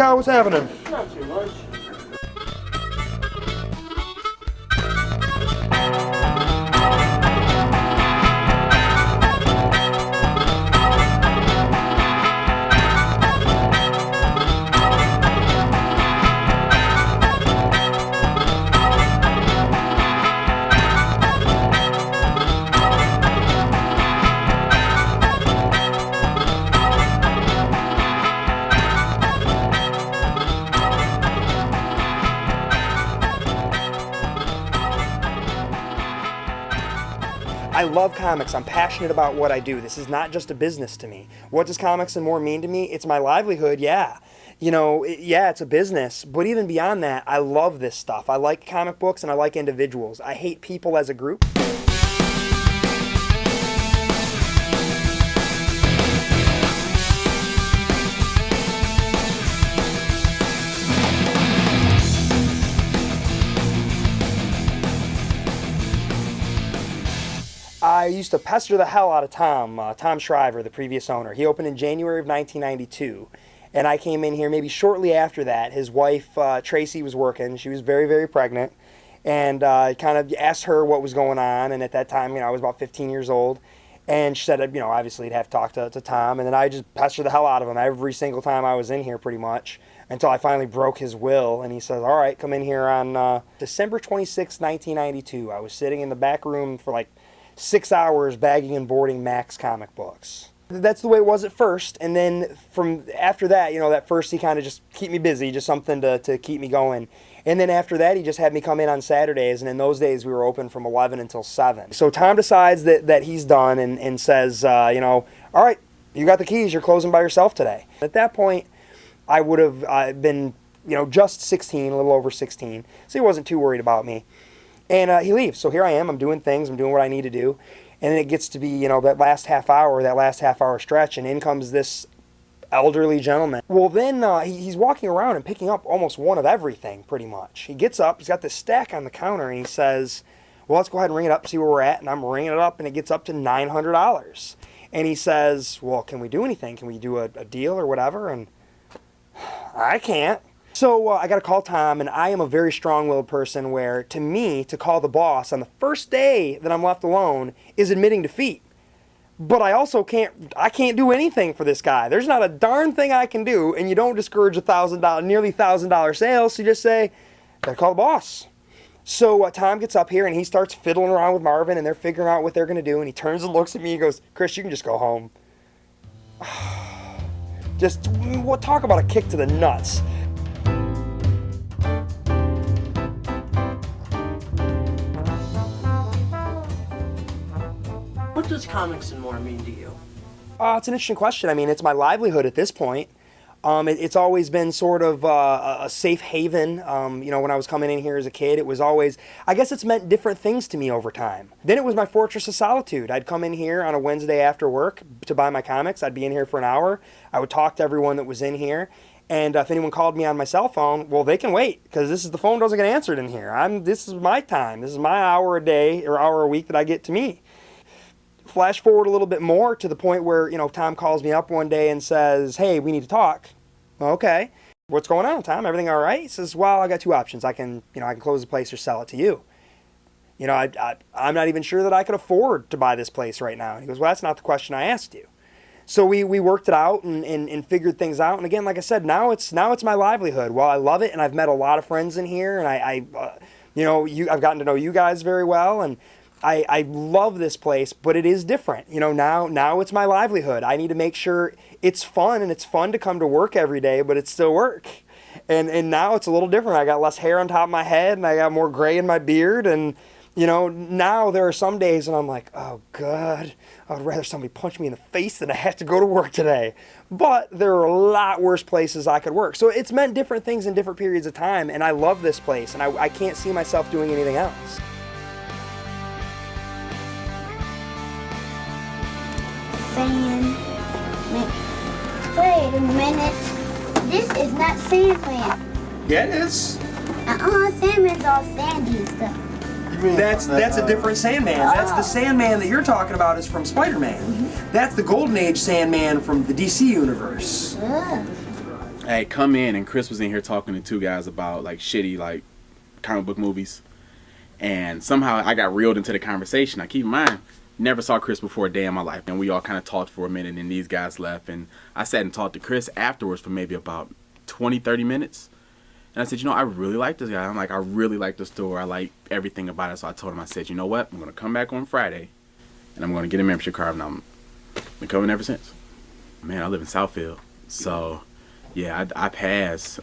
Kyle, what's happening? Not too much. I love comics. I'm passionate about what I do. This is not just a business to me. What does comics and more mean to me? It's my livelihood, yeah. You know, yeah, it's a business, but even beyond that, I love this stuff. I like comic books and I like individuals. I hate people as a group. I used to pester the hell out of Tom Shriver, the previous owner. He opened in January of 1992, and I came in here maybe shortly after that. His wife, Tracy, was working. She was very, very pregnant, and I kind of asked her what was going on, and at that time, you know, I was about 15 years old, and she said, you know, obviously he'd have to talk to Tom, and then I just pestered the hell out of him every single time I was in here pretty much, until I finally broke his will, and he says, all right, come in here on December 26, 1992. I was sitting in the back room for like 6 hours bagging and boarding Max comic books. That's the way it was at first, and then from after that, you know, that first he kind of just keep me busy, just something to keep me going. And then after that, he just had me come in on Saturdays, and in those days we were open from 11 until 7. So Tom decides that he's done and says, you know, all right, you got the keys, you're closing by yourself today. At that point, I would have been, you know, just 16, a little over 16, so he wasn't too worried about me. And he leaves. So here I am. I'm doing things. I'm doing what I need to do. And then it gets to be, you know, that last half hour stretch, and in comes this elderly gentleman. Well, then he's walking around and picking up almost one of everything, pretty much. He gets up. He's got this stack on the counter, and he says, well, let's go ahead and ring it up, see where we're at. And I'm ringing it up, and it gets up to $900. And he says, well, can we do anything? Can we do a deal or whatever? And I can't. So I got to call Tom, and I am a very strong-willed person where, to me, to call the boss on the first day that I'm left alone is admitting defeat. But I also can't do anything for this guy. There's not a darn thing I can do, and you don't discourage nearly $1,000 sales, so you just say, got to call the boss. So Tom gets up here, and he starts fiddling around with Marvin, and they're figuring out what they're going to do, and he turns and looks at me and goes, Chris, you can just go home. Just, talk about a kick to the nuts. What does comics and more mean to you? It's an interesting question. I mean, it's my livelihood at this point. It's always been sort of a safe haven. You know, when I was coming in here as a kid, it was always, I guess it's meant different things to me over time. Then it was my fortress of solitude. I'd come in here on a Wednesday after work to buy my comics. I'd be in here for an hour. I would talk to everyone that was in here. And if anyone called me on my cell phone, well, they can wait, because the phone doesn't get answered in here. This is my time. This is my hour a day or hour a week that I get to me. Flash forward a little bit more to the point where, you know, Tom calls me up one day and says, hey, we need to talk. Okay. What's going on, Tom? Everything all right? He says, well, I got two options. I can close the place or sell it to you. You know, I'm not even sure that I could afford to buy this place right now. And he goes, well, that's not the question I asked you. So we worked it out and figured things out. And again, like I said, now it's my livelihood. Well, I love it, and I've met a lot of friends in here, and I've gotten to know you guys very well, and I love this place, but it is different. You know, now it's my livelihood. I need to make sure it's fun, and it's fun to come to work every day, but it's still work. And now it's a little different. I got less hair on top of my head, and I got more gray in my beard, and you know, now there are some days when I'm like, oh God, I would rather somebody punch me in the face than I have to go to work today. But there are a lot worse places I could work. So it's meant different things in different periods of time, and I love this place, and I can't see myself doing anything else. Wait a minute. This is not Sandman. Yeah, it is. Sandman's all sandy and stuff. That's a different Sandman. That's the Sandman that you're talking about is from Spider-Man. That's the Golden Age Sandman from the DC universe. I had come in and Chris was in here talking to two guys about like shitty like comic book movies, and somehow I got reeled into the conversation. I keep in mind, never saw Chris before a day in my life, and we all kind of talked for a minute, and these guys left, and I sat and talked to Chris afterwards for maybe about 20-30 minutes. And I said, you know, I really like this guy. I'm like, I really like the store. I like everything about it. So I told him, I said, you know what? I'm going to come back on Friday, and I'm going to get a membership card, and I'm been coming ever since. Man, I live in Southfield. So, yeah, I pass,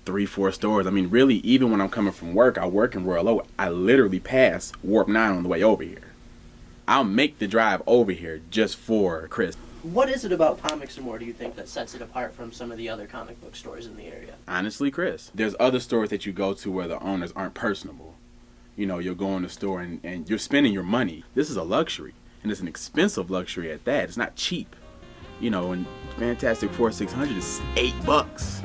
3-4 stores. I mean, really, even when I'm coming from work, I work in Royal Oak. I literally pass Warp 9 on the way over here. I'll make the drive over here just for Chris. What is it about Comics and More, do you think, that sets it apart from some of the other comic book stores in the area? Honestly, Chris, there's other stores that you go to where the owners aren't personable. You know, you'll go in the store and you're spending your money. This is a luxury, and it's an expensive luxury at that. It's not cheap. You know, and Fantastic Four 600 is $8.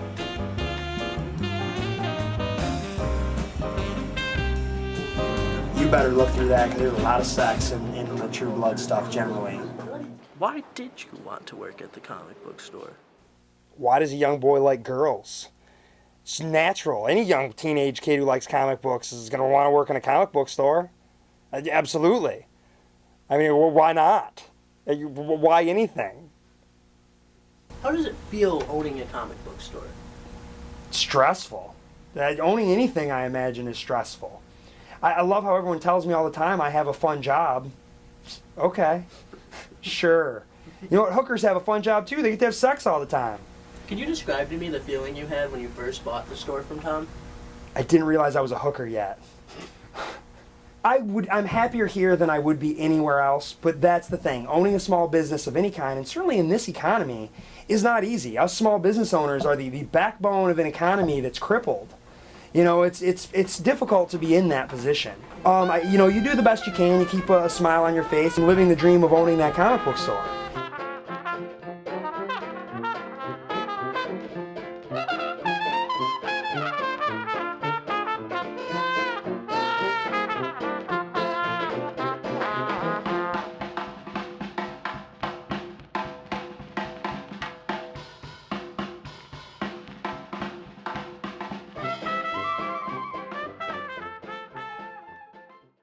You better look through that, because there's a lot of sex in the True Blood stuff generally. Why did you want to work at the comic book store? Why does a young boy like girls? It's natural. Any young teenage kid who likes comic books is going to want to work in a comic book store. Absolutely. I mean, why not? Why anything? How does it feel owning a comic book store? Stressful. Owning anything, I imagine, is stressful. I love how everyone tells me all the time I have a fun job. Okay. Sure. You know what? Hookers have a fun job too. They get to have sex all the time. Can you describe to me the feeling you had when you first bought the store from Tom? I didn't realize I was a hooker yet. I'm happier here than I would be anywhere else, but that's the thing. Owning a small business of any kind, and certainly in this economy, is not easy. Us small business owners are the backbone of an economy that's crippled. You know, it's difficult to be in that position. You know, you do the best you can. You keep a smile on your face and living the dream of owning that comic book store.